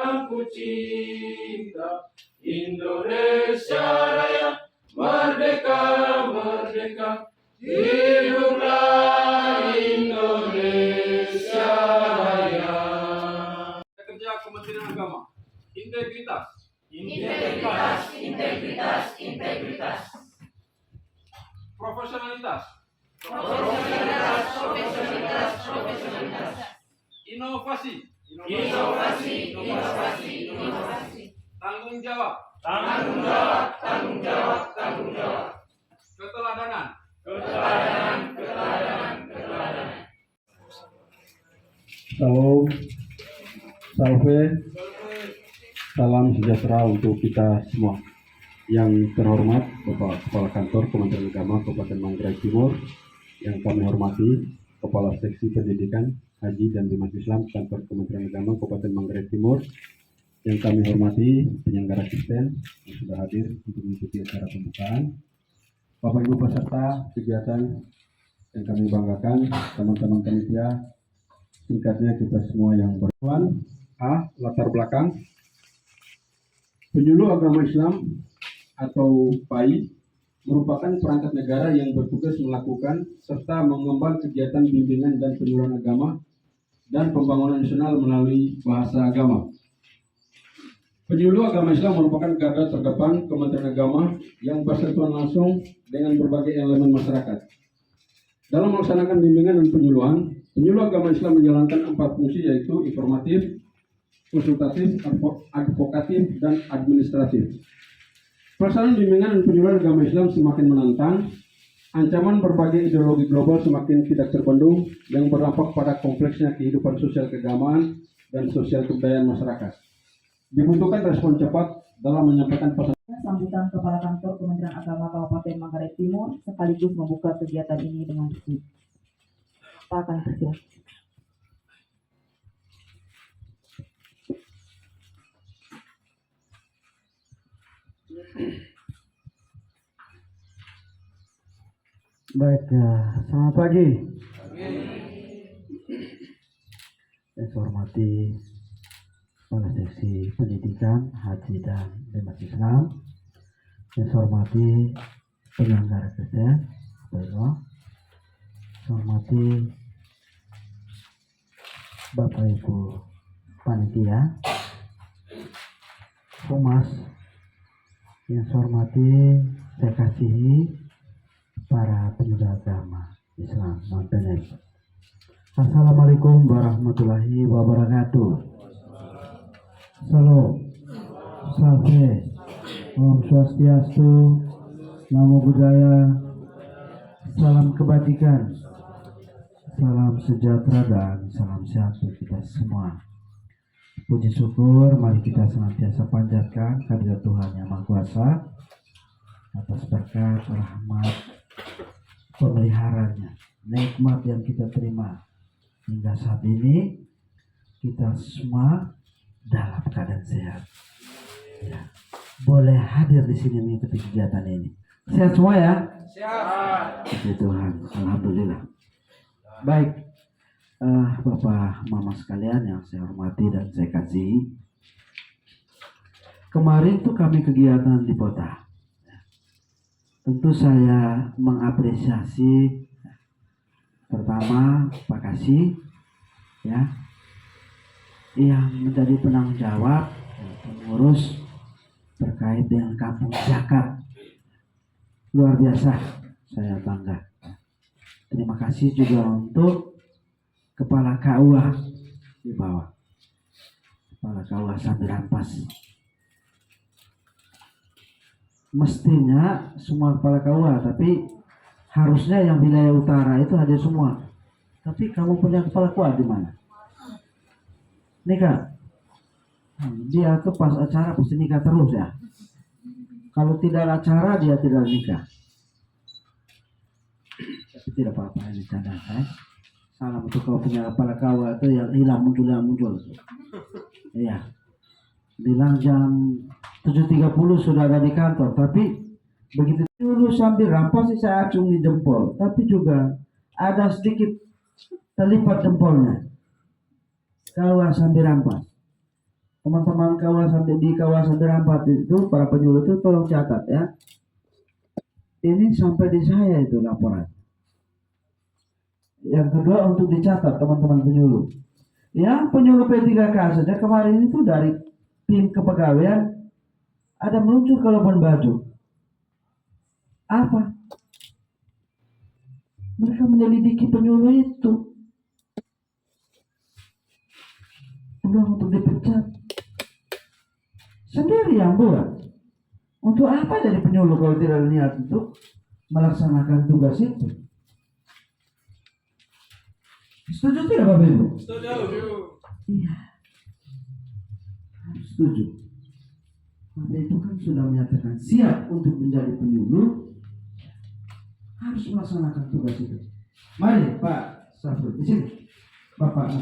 Aku cinta Indonesia Raya, merdeka, merdeka, hiduplah Indonesia Raya. Kerja Kementerian Agama, integritas, Integritas, integritas, integritas. Profesionalitas, Profesionalitas, profesionalitas, profesionalitas. Inovasi, Inovasi, inovasi, inovasi. Tanggung jawab, Tanggung jawab, tanggung jawab, tanggung jawab. Keteladanan, Keteladanan, keteladanan, keteladanan. Salam, salve, salam sejahtera untuk kita semua. Yang terhormat Bapak Kepala Kantor Kementerian Agama Kabupaten Manggarai Timur, yang kami hormati Kepala Seksi Pendidikan, Haji dan Bimas Islam Kantor Kementerian Agama Kabupaten Manggarai Timur, yang kami hormati penyelenggara asisten yang sudah hadir untuk mengikuti acara pembukaan, Bapak Ibu peserta kegiatan yang kami banggakan, teman-teman panitia, singkatnya kita semua yang berkenan. Latar belakang penyuluh agama Islam atau PAI merupakan perangkat negara yang bertugas melakukan serta mengembang kegiatan bimbingan dan penyuluhan agama dan pembangunan nasional melalui bahasa agama. Penyuluh agama Islam merupakan garda terdepan Kementerian Agama yang bersentuhan langsung dengan berbagai elemen masyarakat. Dalam melaksanakan bimbingan dan penyuluhan, penyuluh agama Islam menjalankan 4 fungsi, yaitu informatif, konsultatif, advokatif, dan administratif. Pelaksanaan bimbingan dan penyuluhan agama Islam semakin menantang, ancaman berbagai ideologi global semakin tidak terbendung yang berdampak pada kompleksnya kehidupan sosial keagamaan dan sosial kebudayaan masyarakat. Dibutuhkan respon cepat dalam menyampaikan pesan. Sambutan Kepala Kantor Kementerian Agama Kabupaten Manggarai Timur sekaligus membuka kegiatan ini dengan resmi. Pak akan bersilakan. Baik, selamat pagi. Yang saya hormati Kepala Seksi Pendidikan, Haji dan Bimas Islam. Yang saya hormati penyelenggara kegiatan, saya hormati Bapak Ibu panitia, humas. Yang saya hormati, saya kasihi para penyuluh agama Islam. Assalamualaikum warahmatullahi wabarakatuh. Salam, salve, Om Swastiastu, Namo Buddhaya, salam kebajikan, salam sejahtera dan salam sehat untuk kita semua. Puji syukur mari kita senantiasa panjatkan kehadirat Tuhan Yang Maha Kuasa atas berkat, rahmat, pemeliharanya, nikmat yang kita terima hingga saat ini. Kita semua dalam keadaan sehat, ya, boleh hadir di sini mengikuti kegiatan ini. Sehat semua ya? sehat. Puji Tuhan, alhamdulillah. Baik, Bapak Mama sekalian yang saya hormati dan saya kasihi, kemarin tuh kami kegiatan di kota. Tentu saya mengapresiasi pertama Pak Kasih, ya, yang menjadi penanggung jawab pengurus terkait dengan kampung zakat. Luar biasa, saya bangga. Terima kasih juga untuk Kepala KUA di bawah, Kepala KUA Sambirampas. Mestinya semua kepala KUA, tapi harusnya yang wilayah utara itu hadir semua. Tapi kamu punya kepala KUA di mana? Nikah. Dia tuh pas acara pasti nikah terus ya. Kalau tidak ada acara dia tidak nikah. Tapi tidak apa-apa, ini canda. Salam untuk kau punya kepala KUA itu yang hilang muncul. Iya. Bilang jam 7.30 sudah ada di kantor, tapi begitu dulu sambil rampas sih saya acungi jempol, tapi juga ada sedikit terlipat jempolnya. Kalau sambil rampas, teman-teman kawasan di kawasan Derampati itu para penyuluh itu tolong catat ya. Ini sampai di saya itu laporan. Yang kedua untuk dicatat teman-teman penyuluh. Yang penyuluh P3K saja kemarin itu dari tim kepegawaian ada meluncur ke Labuan Bajo. Apa? Mereka menyelidiki penyuluh itu. Udah untuk dipecat. Sendiri yang buat. Untuk apa jadi penyuluh kalau tidak niat untuk melaksanakan tugas itu? Setuju tidak Bapak Ibu? Setuju. Iya. Harus setuju. Bapak itu kan sudah menyatakan siap untuk menjadi penyuluh, harus melaksanakan tugas itu. Mari Pak Safrul di sini. Bapak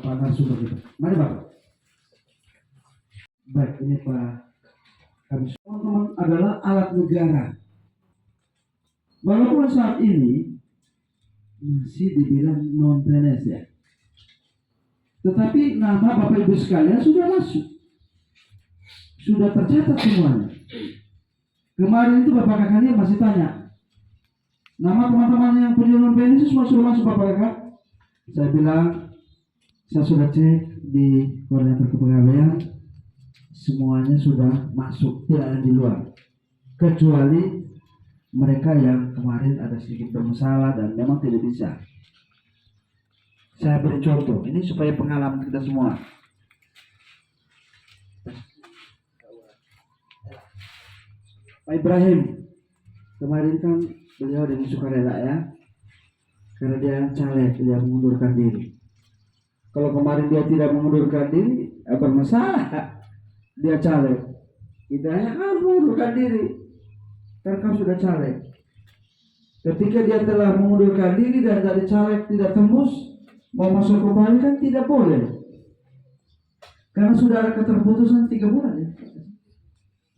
narasumber kita. Mari Bapak. Baik, ini Pak. Kami teman-teman adalah alat negara. Walaupun saat ini masih dibilang non PNS ya. Tetapi nama Bapak Ibu sekalian sudah masuk. Sudah tercatat semuanya. Kemarin itu Bapak Kakaknya masih tanya. Nama teman-teman yang penyuluh PNS semua sudah masuk Bapak Kakak. Saya bilang, saya sudah cek di koordinator kepegawaian, semuanya sudah masuk, tidak ada di luar. Kecuali mereka yang kemarin ada sedikit bermasalah dan memang tidak bisa. Saya beri contoh, ini supaya pengalaman kita semua. Pak Ibrahim, kemarin kan beliau dengan sukarela ya, karena dia caleg, dia mengundurkan diri. Kalau kemarin dia tidak mengundurkan diri, bermasalah. Dia caleg, kita harus mengundurkan diri, karena kau sudah caleg. Ketika dia telah mengundurkan diri dan dari caleg tidak tembus, mau masuk kembali kan tidak boleh, karena sudah ada keterputusan 3 bulan ya,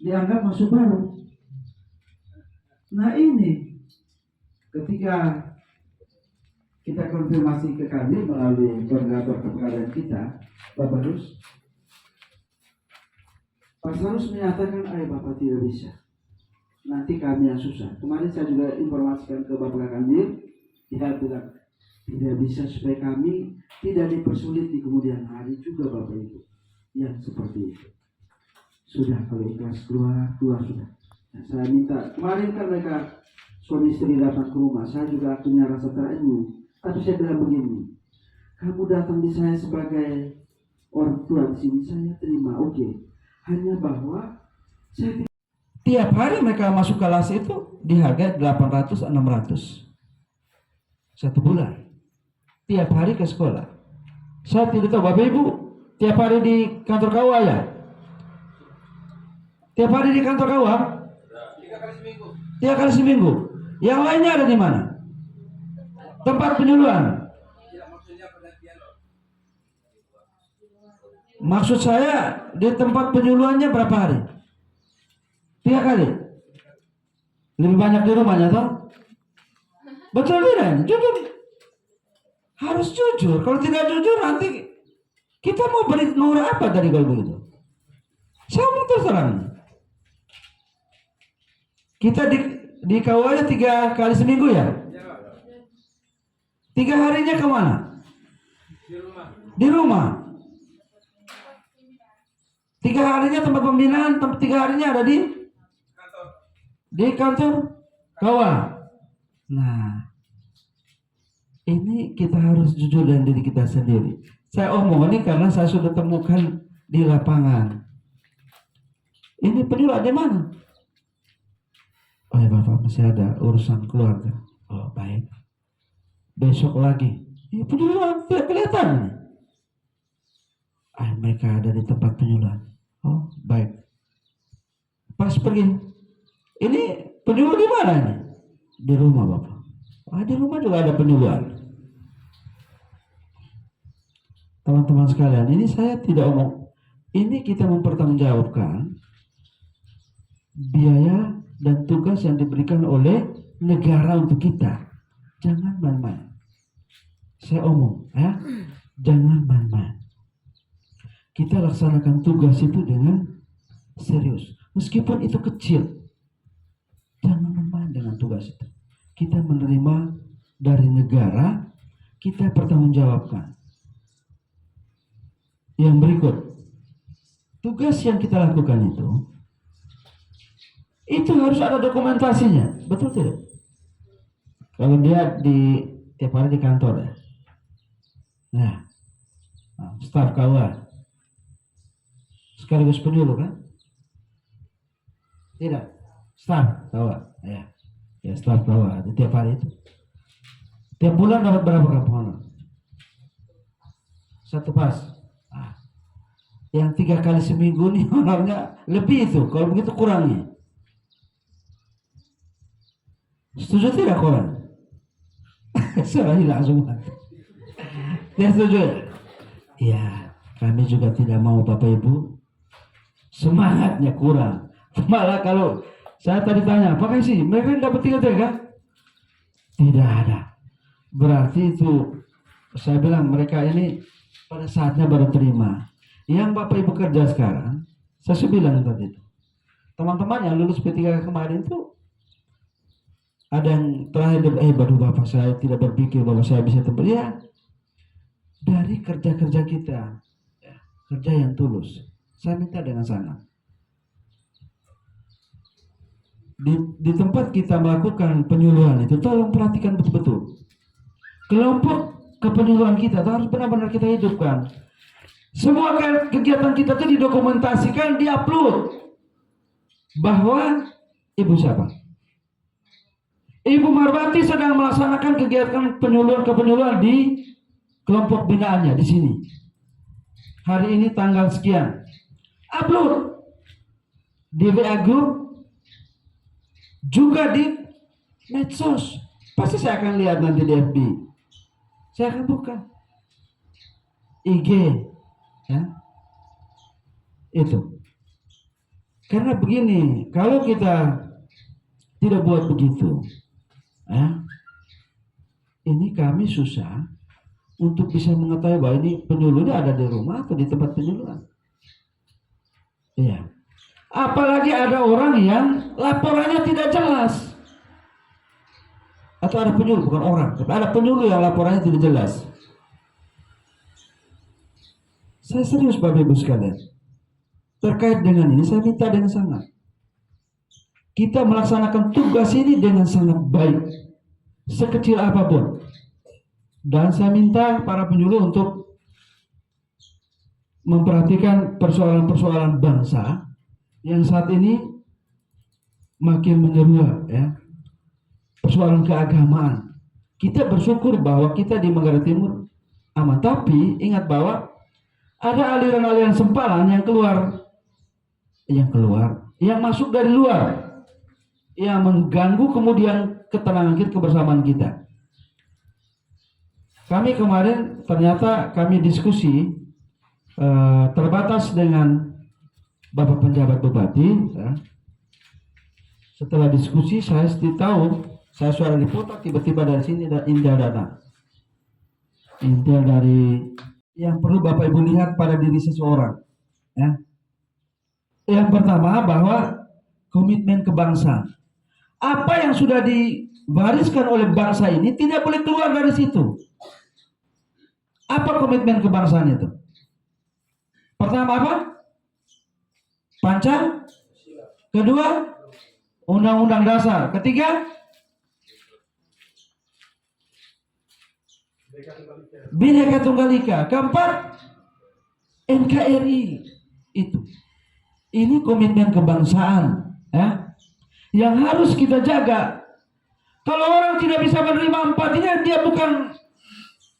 dianggap masuk baru. Nah ini ketika kita konfirmasi ke kami melalui koordinator kepegawaian kita, Bapak Rus, Pak Sarus menyatakan, ayo Bapak tidak bisa, nanti kami yang susah. Kemarin saya juga informasikan ke Bapak Kandir, dia bilang tidak bisa supaya kami tidak dipersulit di kemudian hari juga Bapak Ibu. Yang seperti itu. Sudah kalau ikhlas keluar sudah. Nah, saya minta, kemarin kan mereka suami istri datang ke rumah, saya juga punya rasa terenyuh. Tapi saya bilang begini, kamu datang di saya sebagai orang tua di sini, saya terima, oke. Hanya bahwa saya tiap hari mereka masuk kelas itu di harga 800-600 1 bulan. Tiap hari ke sekolah. Saya tidak tahu Bapak Ibu, tiap hari di kantor KUA ya? Tiap hari di kantor KUA? 3 kali seminggu. 3 kali seminggu. Yang lainnya ada di mana? Tempat penyuluhan. Ya, maksudnya penelitian. Maksud saya di tempat penyuluhannya berapa hari? 3 kali. Lebih banyak di rumahnya toh? Betul tidak? Jujur. Harus jujur. Kalau tidak jujur nanti kita mau beri nur apa dari kalau begitu? Saya mau terus terang. Kita di KUA 3 kali seminggu ya? 3 harinya kemana? Di rumah. Di rumah. 3 harinya tempat pembinaan, 3 harinya ada di Kantor. kantor KUA. Nah, ini kita harus jujur dengan diri kita sendiri. Saya omong ini karena saya sudah temukan di lapangan. Ini penyuluh di mana? Oh ya Bapak, masih ada urusan keluarga. Oh baik. Besok lagi. Ini penyuluhan tidak kelihatan. Mereka ada di tempat penyuluhan. Oh baik. Pas pergi. Ini penyuluh di mana ini? Di rumah Bapak. Di rumah juga ada penyuluhan. Teman-teman sekalian, ini saya tidak omong. Ini kita mempertanggungjawabkan biaya dan tugas yang diberikan oleh negara untuk kita. Jangan main-main. Saya omong, ya, jangan main-main. kita laksanakan tugas itu dengan serius. Meskipun itu kecil, jangan main dengan tugas itu. Kita menerima dari negara, kita pertanggungjawabkan. Yang berikut, tugas yang kita lakukan itu harus ada dokumentasinya, betul tidak? Kalau dia tiap hari di kantor ya, nah, staf KUA sekaligus penyuluh kan? Tidak, staf KUA ya staf KUA tiap hari itu. Tiap bulan dapat berapa kamu honor? Satu pas. Yang 3 kali seminggu nih honornya lebih itu. Kalau begitu kurangi. Setuju tidak kawan? Saya langsung. Tidak setuju? Ya, kami juga tidak mau Bapak Ibu semangatnya kurang. Malah kalau saya tadi tanya, Pak sih mereka dapat 3 kan? Tidak ada. Berarti itu saya bilang mereka ini pada saatnya baru terima. Yang Bapak Ibu kerja sekarang, saya bilang tadi itu, teman-teman yang lulus P3 kemarin tuh ada yang terakhir, baru Bapak saya tidak berpikir bahwa saya bisa tembus. Ya, dari kerja-kerja kita, ya, kerja yang tulus, saya minta dengan sangat. Di tempat kita melakukan penyuluhan itu, tolong perhatikan betul-betul. Kelompok kepenyuluhan kita harus benar-benar kita hidupkan. Semua kegiatan kita itu didokumentasikan, diupload. Bahwa Ibu siapa? Ibu Marbati sedang melaksanakan kegiatan kepenyuluhan di kelompok binaannya di sini. Hari ini tanggal sekian. Upload di WA Group, juga di medsos. Pasti saya akan lihat nanti di FB. Saya akan buka IG, ya. Itu. Karena begini, kalau kita tidak buat begitu, ya, ini kami susah untuk bisa mengetahui bahwa ini penyuluhnya ada di rumah atau di tempat penyuluhan. Iya. Apalagi ada orang yang laporannya tidak jelas. Atau ada penyuluh, bukan orang, tapi ada penyuluh yang laporannya tidak jelas. Saya serius Bapak Ibu sekalian. Terkait dengan ini saya minta dengan sangat. Kita melaksanakan tugas ini dengan sangat baik. Sekecil apapun. Dan saya minta para penyuluh untuk memperhatikan persoalan-persoalan bangsa yang saat ini makin menyeruak, ya. Persoalan keagamaan. Kita bersyukur bahwa kita di Manggarai Timur aman, tapi ingat bahwa ada aliran-aliran sempalan yang masuk dari luar, yang mengganggu kemudian ketenangan kita, kebersamaan kita. Kami kemarin ternyata kami diskusi terbatas dengan Bapak Penjabat Bupati, ya. Setelah diskusi saya tahu, saya suara diputar, tiba-tiba dari sini ada indah datang. Indah dari yang perlu Bapak Ibu lihat pada diri seseorang, ya. Yang pertama bahwa komitmen kebangsaan. Apa yang sudah dibariskan oleh bangsa ini tidak boleh keluar dari situ. Apa komitmen kebangsaan itu? Pertama apa? Pancasila. Kedua, Undang-Undang Dasar. Ketiga, Bhinneka Tunggal Ika. Keempat, NKRI. Itu. Ini komitmen kebangsaan, ya, yang harus kita jaga. Kalau orang tidak bisa menerima 4 ini, dia bukan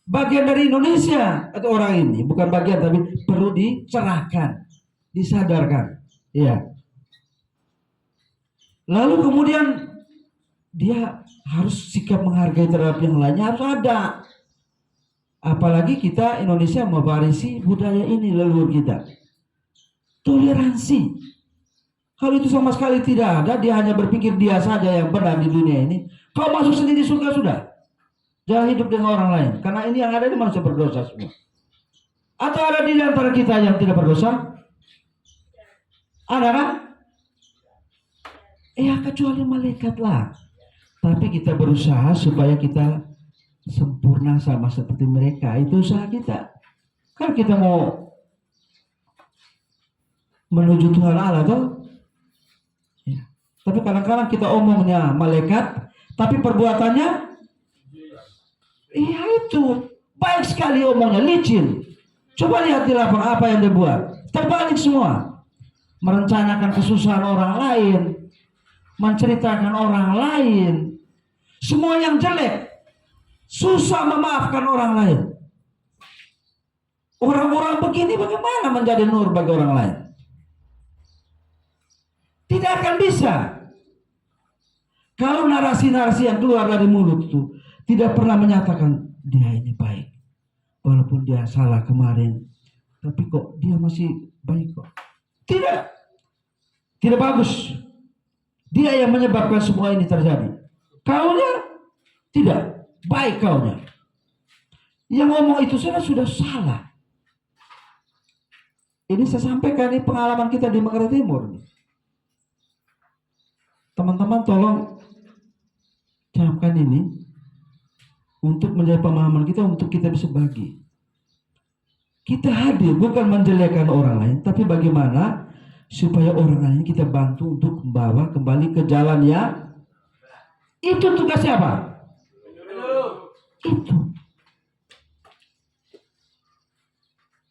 bagian dari Indonesia. Atau orang ini bukan bagian, tapi perlu dicerahkan, disadarkan, ya. Lalu kemudian dia harus sikap menghargai terhadap yang lainnya, harus ada. Apalagi kita Indonesia mewarisi budaya ini, leluhur kita. Toleransi. Kalau itu sama sekali tidak ada, dia hanya berpikir dia saja yang benar di dunia ini. Kau masuk sendiri surga sudah. Jangan hidup dengan orang lain. Karena ini yang ada ini manusia berdosa semua. Atau ada di antara kita yang tidak berdosa? Ada kan? Ya kecuali malaikat lah. Tapi kita berusaha supaya kita sempurna sama seperti mereka. Itu usaha kita. Kan kita mau menuju Tuhan Allah tuh. Ya. Tapi kadang-kadang kita omongnya malaikat, tapi perbuatannya, iya itu baik sekali omongnya, licin. Coba lihat di lapangan apa yang dia buat. Terbalik semua. Merencanakan kesusahan orang lain, menceritakan orang lain, semua yang jelek, susah memaafkan orang lain. Orang-orang begini bagaimana menjadi nur bagi orang lain? Tidak akan bisa. Kalau narasi-narasi yang keluar dari mulut itu tidak pernah menyatakan dia ini baik, walaupun dia salah kemarin, tapi kok dia masih baik kok. Tidak bagus. Dia yang menyebabkan semua ini terjadi. Kaunya tidak baik kaunya. Yang ngomong itu sudah salah. Ini saya sampaikan, ini pengalaman kita di Manggarai Timur. Teman-teman tolong camkan ini untuk menjadi pemahaman kita, untuk kita bisa bagi. Kita hadir bukan menjelekan orang lain, tapi bagaimana supaya orang lain kita bantu untuk membawa kembali ke jalan yang itu. Tugas siapa? Itu.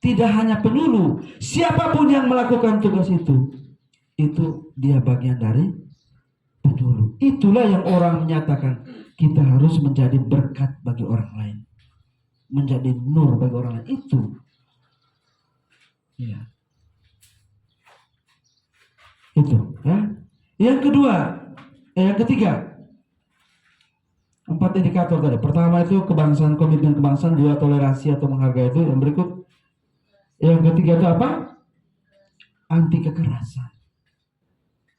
Tidak hanya penyuluh, siapapun yang melakukan tugas itu dia bagian dari penyuluh. Itulah yang orang menyatakan kita harus menjadi berkat bagi orang lain, menjadi nur bagi orang lain. Itu. Ya. Itu. Ya. Yang kedua, yang ketiga, 4 indikator tadi. Pertama itu kebangsaan, komitmen kebangsaan. 2 toleransi atau menghargai itu. Yang berikut. Yang ketiga itu apa? Anti kekerasan.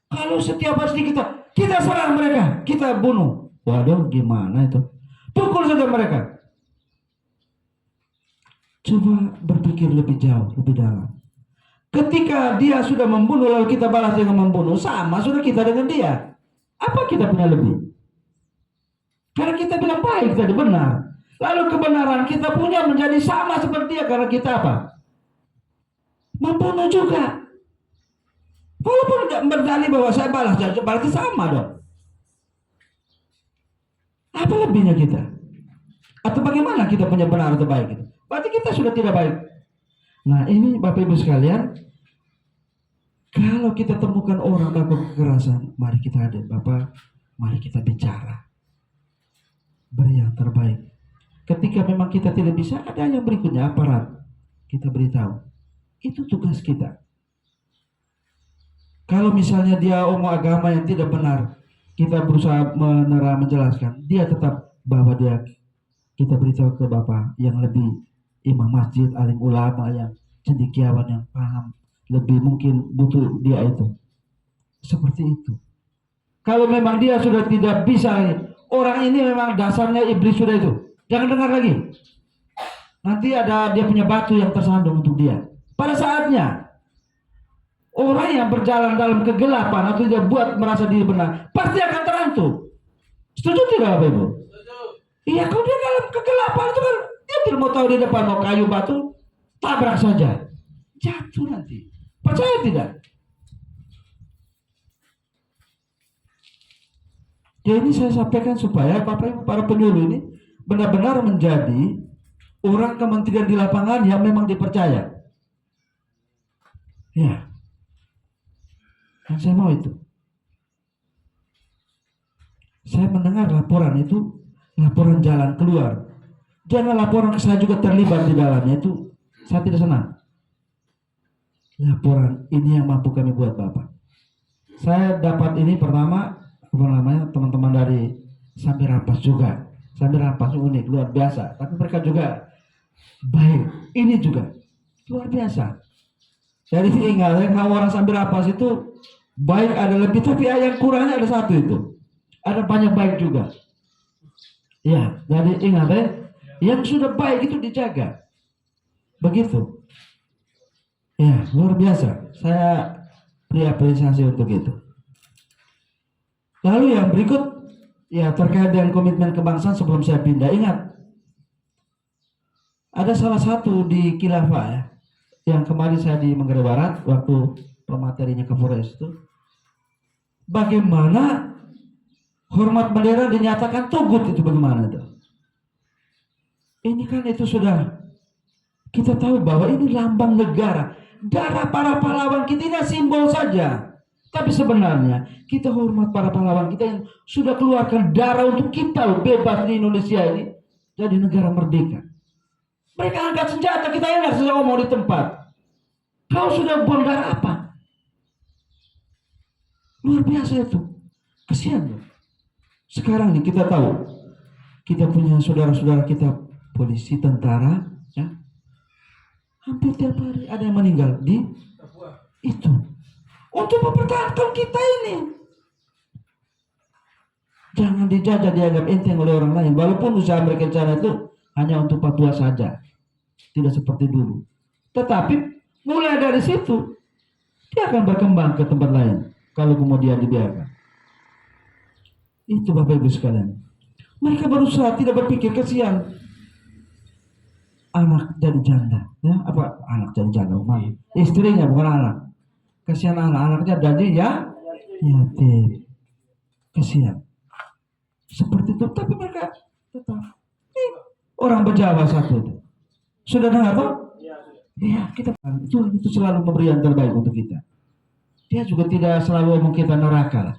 Kalau setiap hari kita serang mereka, kita bunuh. Waduh, gimana itu? Pukul saja mereka. Coba berpikir lebih jauh, lebih dalam. Ketika dia sudah membunuh lalu kita balas dengan membunuh, sama sudah kita dengan dia. Apa kita punya lebih? Karena kita bilang baik tadi, benar. Lalu kebenaran kita punya menjadi sama seperti dia karena kita apa? Membunuh juga. Walaupun berdalih bahwa saya balas, berarti sama dong. Apa lebihnya kita? Atau bagaimana kita punya benar atau baik itu? Berarti kita sudah tidak baik. Nah ini Bapak Ibu sekalian, kalau kita temukan orang melakukan kekerasan, mari kita hadir. Bapak, mari kita bicara. Beri yang terbaik. Ketika memang kita tidak bisa, ada yang berikutnya, aparat. Kita beritahu. Itu tugas kita. Kalau misalnya dia omong agama yang tidak benar, kita berusaha menjelaskan, dia tetap bahwa dia, kita beritahu ke Bapak yang lebih, imam masjid, alim ulama yang cendekiawan, yang paham, lebih mungkin butuh dia itu. Seperti itu. Kalau memang dia sudah tidak bisa, orang ini memang dasarnya iblis sudah itu, jangan dengar lagi. Nanti ada dia punya batu yang tersandung untuk dia. Pada saatnya, orang yang berjalan dalam kegelapan atau dia buat merasa diri benar, pasti akan terantuk. Setuju tidak Bapak Ibu? Iya, kalau dia dalam kegelapan itu kan dia tidak mau tahu di depan mau kayu batu, tabrak saja, jatuh nanti. Percaya tidak? Ya ini saya sampaikan supaya Bapak Ibu para penyuluh ini benar-benar menjadi orang kementerian di lapangan yang memang dipercaya. Ya, yang saya mau itu. Saya mendengar laporan itu, laporan jalan keluar. Jangan laporan ke saya juga terlibat di dalamnya, itu saya tidak senang. Laporan ini yang mampu kami buat Bapak. Saya dapat ini pertama, apa namanya, teman-teman dari Sambil Rampas juga. Sambil Rampas unik, luar biasa. Tapi mereka juga baik. Ini juga luar biasa. Jadi ingat, kalau orang Sambil Rampas itu baik ada lebih, tapi yang kurangnya ada satu itu. Ada banyak baik juga. Ya, jadi ingat yang sudah baik itu dijaga. Begitu. Ya, luar biasa. Saya beri apresiasi untuk itu. Lalu yang berikut, ya terkait dengan komitmen kebangsaan sebelum saya pindah. Ingat, ada salah satu di Khilafah ya, yang kemarin saya di Manggarai Barat, waktu pematerinya Kapolres itu, bagaimana hormat bendera dinyatakan togut itu bagaimana itu? Ini kan itu sudah kita tahu bahwa ini lambang negara. Darah para pahlawan kita ini simbol saja. Tapi sebenarnya kita hormat para pahlawan kita yang sudah keluarkan darah untuk kita loh, bebas di Indonesia ini jadi negara merdeka. Mereka angkat senjata, kita enak saja ngomong di tempat. Kau sudah buang darah apa? Luar biasa itu. Kasihan loh. Sekarang nih kita tahu, kita punya saudara-saudara kita polisi, tentara, ya. Hampir tiap hari ada yang meninggal di Papua. itu untuk mempertahankan kita ini. Jangan dijajah, dianggap enteng oleh orang lain. Walaupun usaha mereka sana itu hanya untuk Papua saja, tidak seperti dulu. Tetapi mulai dari situ dia akan berkembang ke tempat lain kalau kemudian dibiarkan. Itu Bapak Ibu sekalian. Mereka berusaha, tidak berpikir kesian. Anak jadi janda, ya apa anak jadi janda, istrinya bukan anak. Kasihan anak-anaknya jadi ya yatim. Kasihan. Seperti itu, tapi mereka tetap. Orang berjawa satu itu. Sudah dengar toh? Iya, kita itu selalu memberi yang terbaik untuk kita. Dia juga tidak selalu omong kita neraka lah.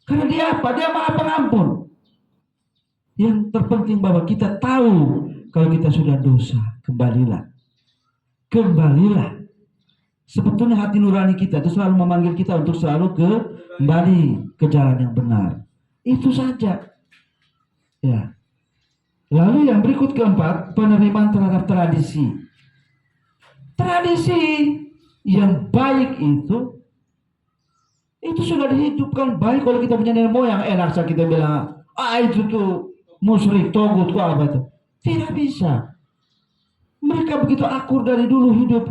Karena dia apa? Dia Maha Pengampun. Yang terpenting bahwa kita tahu kalau kita sudah dosa, kembalilah. Kembalilah. Sebetulnya hati nurani kita itu selalu memanggil kita untuk selalu kembali ke jalan yang benar. Itu saja. Ya. Lalu yang berikut keempat, penerimaan terhadap tradisi. Tradisi yang baik itu sudah dihidupkan baik oleh kita punya nenek moyang. Enak saja kita bilang, itu tuh musyrik, togut, apa itu. Tidak bisa. Mereka begitu akur dari dulu hidup.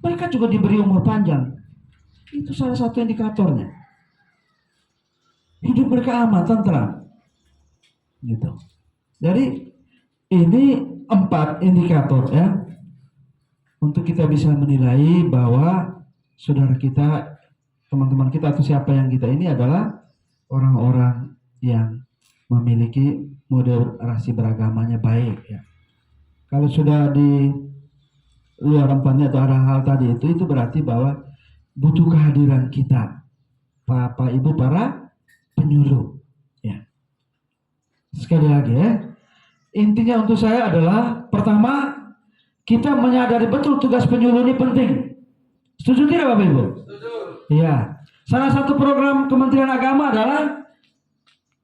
Mereka juga diberi umur panjang. Itu salah satu indikatornya. Hidup mereka aman, tentram. Gitu. Jadi ini 4 indikator ya. Untuk kita bisa menilai bahwa saudara kita, teman-teman kita atau siapa yang kita ini adalah orang-orang yang memiliki moderasi beragamanya baik ya. Kalau sudah di luar 4-nya atau ada hal tadi itu berarti bahwa butuh kehadiran kita, Bapak Ibu para penyuluh ya. Sekali lagi ya, intinya untuk saya adalah pertama, kita menyadari betul tugas penyuluh ini penting. Setuju tidak Bapak Ibu? Setuju. Iya. Salah satu program Kementerian Agama adalah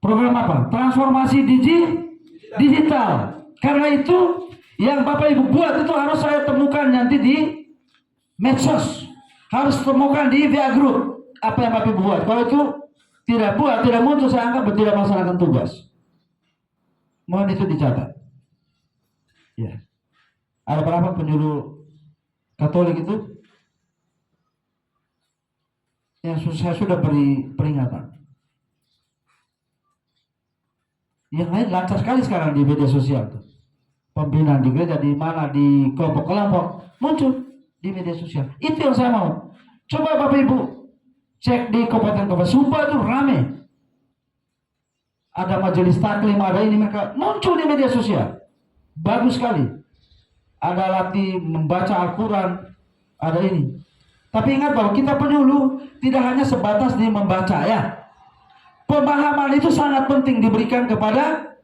program apa? Transformasi digital. Karena itu yang Bapak Ibu buat itu harus saya temukan nanti di medsos. Harus temukan di via grup apa yang Bapak Ibu buat. Kalau itu tidak buat, tidak muncul, saya anggap tidak melaksanakan tugas. Mohon itu dicatat. Ya. Ada berapa penyuluh Katolik itu? Yang saya sudah beri peringatan. Yang lain lancar sekali sekarang di media sosial tuh. Pembinaan di gereja di mana, di kelompok-kelompok muncul di media sosial. Itu yang saya mau. Coba Bapak Ibu cek di kabupaten Sumba itu rame. Ada majelis taklim, ada ini, mereka muncul di media sosial. Bagus sekali. Ada latih membaca Al-Quran, ada ini. Tapi ingat bahwa kita penyuluh tidak hanya sebatas di membaca ya. Pemahaman itu sangat penting diberikan kepada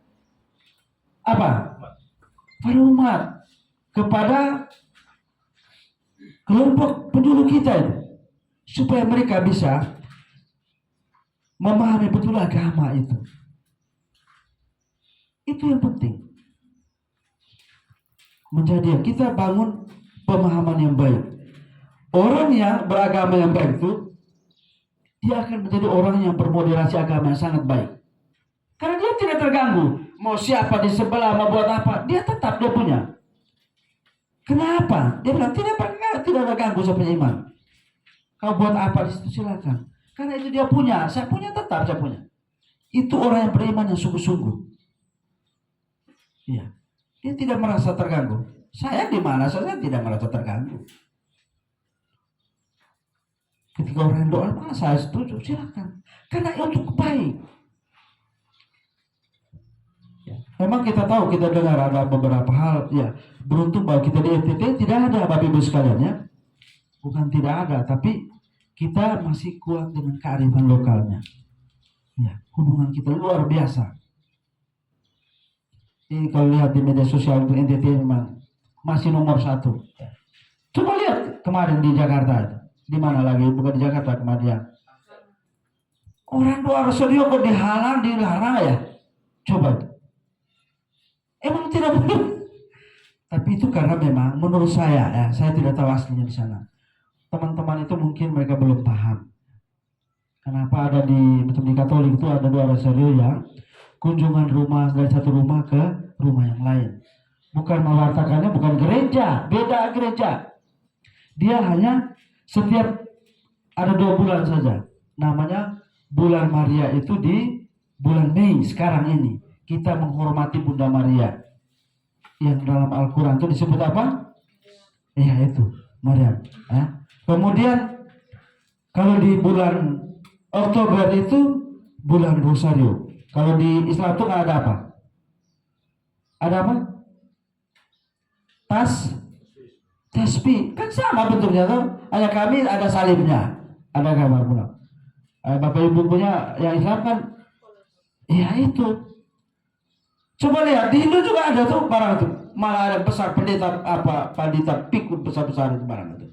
apa? Para umat, kepada kelompok penyuluh kita itu, supaya mereka bisa memahami betul agama itu. Itu yang penting. Menjadi kita bangun pemahaman yang baik. Orang yang beragama yang baik itu, dia akan menjadi orang yang bermoderasi agama yang sangat baik. Karena dia tidak terganggu. Mau siapa di sebelah, mau buat apa, dia tetap dia punya. Kenapa? Dia bilang tidak ada ganggu saya punya iman. Kau buat apa di situ silakan. Karena itu dia punya, saya punya tetap saya punya. Itu orang yang beriman yang sungguh-sungguh. Iya. Dia tidak merasa terganggu. Saya di mana saya tidak merasa terganggu. Ketika orang doa, saya setuju, silakan. Karena itu baik. Memang kita tahu, kita dengar ada beberapa hal, ya beruntung bahwa kita di NTT tidak ada Bapak Ibu sekalian ya. Bukan tidak ada, tapi kita masih kuat dengan kearifan lokalnya. Ya, hubungan kita luar biasa. Ini kalau lihat di media sosial untuk NTT memang masih nomor 1. Coba lihat kemarin di Jakarta itu. Di mana lagi? Bukan di Jakarta kemarin. Orang doa Rosario kok dihalang, dilarang ya? Coba itu. Emang tidak boleh. Tapi itu karena memang menurut saya ya, saya tidak tahu aslinya di sana. Teman-teman itu mungkin mereka belum paham. Kenapa ada macam di Katolik itu ada doa Rosario yang kunjungan rumah dari satu rumah ke rumah yang lain. Bukan mewartakannya, bukan gereja, beda gereja. Dia hanya setiap ada 2 bulan saja. Namanya bulan Maria itu di bulan Mei sekarang ini. Kita menghormati Bunda Maria. Yang dalam Al-Quran itu disebut apa? Ya itu, Maria. Kemudian kalau di bulan Oktober itu bulan Rosario. Kalau di Islam itu ada apa? Ada apa? Tasbih. Kan sama bentuknya tuh. Hanya kami ada salibnya. Ada gambar pula. Bapak Ibu punya yang Islam kan? Ya itu. Coba lihat di Hindu juga ada tuh barang itu. Malah ada besar pendeta pikun besar-besar itu barang itu.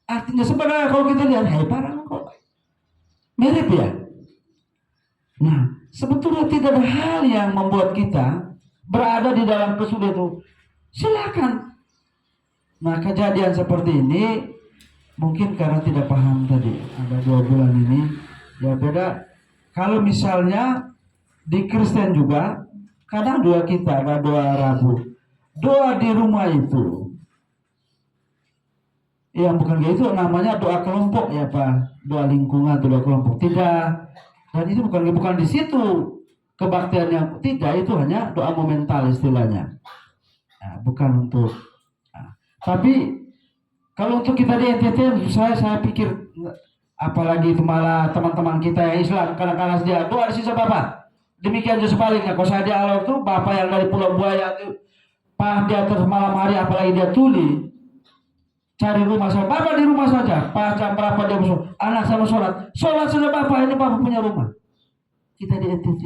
Artinya sebenarnya kalau kita lihat, barang kok mirip ya. Nah, sebetulnya tidak ada hal yang membuat kita berada di dalam kesulitan itu. Silakan. Nah, kejadian seperti ini mungkin karena tidak paham tadi. Ada 2 bulan ini ya beda. Kalau misalnya di Kristen juga kadang doa kita ada doa Rabu, doa di rumah itu yang bukan kayak itu namanya doa kelompok ya Pak, doa lingkungan, doa kelompok tidak. Dan itu bukan di situ kebaktian yang tidak, itu hanya doa momental istilahnya. Nah, bukan untuk. Nah, tapi kalau untuk kita di NTT, saya pikir apalagi itu malah teman-teman kita yang Islam kadang-kadang dia doa di sisa Bapak. Demikian juga sebaliknya. Kalau saya di alam itu Bapak yang dari Pulau Buaya itu pas dia terus malam hari apalagi dia tuli cari rumah saja. Bapak di rumah saja. Pas jam berapa dia masuk, anak sama sholat saja Bapak, ini Bapak punya rumah. Kita di NTT.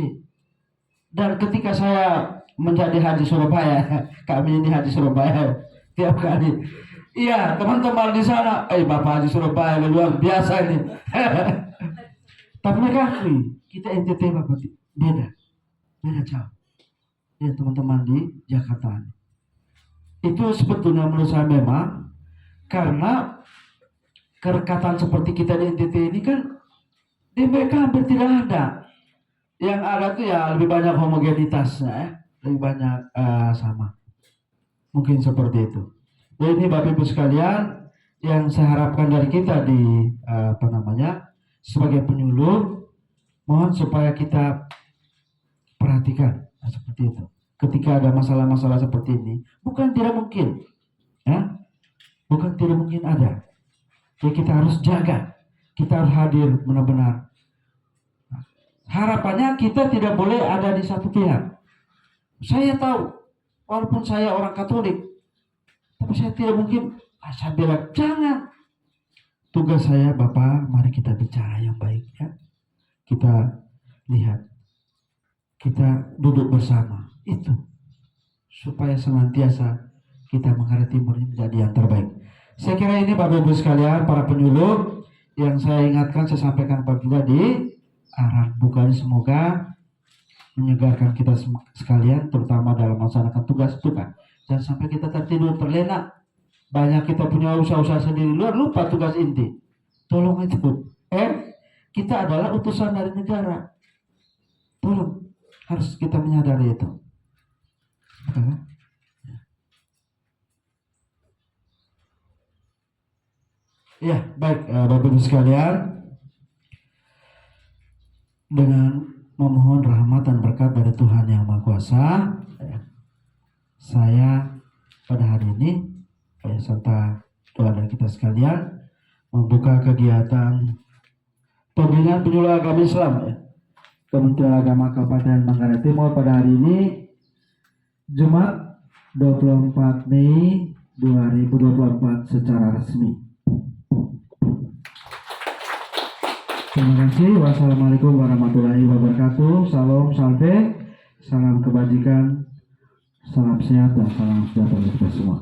Dan ketika saya menjadi Haji Surabaya, kami ini Haji Surabaya tiap kali. Iya, teman-teman di sana, Bapak Haji Surabaya luar biasa ini. Tapi mereka akui, kita NTT Bapak beda jauh. Ya teman-teman di Jakarta. Itu sebetulnya menurut saya memang karena kerekatan seperti kita di NTT ini kan di mereka hampir tidak ada. Yang ada tuh ya lebih banyak homogenitasnya ya. Lebih banyak sama. Mungkin seperti itu. Jadi ini Bapak Ibu sekalian yang saya harapkan dari kita di sebagai penyuluh, mohon supaya kita perhatikan seperti itu. Ketika ada masalah-masalah seperti ini, bukan tidak mungkin, ya, bukan tidak mungkin ada. Jadi kita harus jaga, kita harus hadir benar-benar. Harapannya kita tidak boleh ada di satu pihak. Saya tahu, walaupun saya orang Katolik, tapi saya tidak mungkin. Saya bilang jangan. Tugas saya, Bapak, mari kita bicara yang baik, ya. Kita lihat, kita duduk bersama, itu supaya senantiasa kita menghadap timur ini menjadi yang terbaik. Saya kira ini Bapak Ibu sekalian, para penyuluh yang saya ingatkan, saya sampaikan kepada kita di arah bukanya, semoga menyegarkan kita sekalian, terutama dalam melaksanakan tugas Tuhan. Jangan sampai kita tertidur terlena. Banyak kita punya usaha-usaha sendiri luar, lupa tugas inti. Tolong itu. Kita adalah utusan dari negara. Tolong, harus kita menyadari itu. Ya, baik Bapak Ibu sekalian, dengan memohon rahmat dan berkat dari Tuhan Yang Maha Kuasa, saya pada hari ini serta doa dari kita sekalian membuka kegiatan pembinaan penyuluh agama Islam Kementerian Agama Kabupaten Manggarai Timur pada hari ini Jumat 24 Mei 2024 secara resmi. Terima kasih. Wassalamualaikum warahmatullahi wabarakatuh. Salam salve, salam kebajikan, salam sehat dan salam sejahtera untuk kita semua.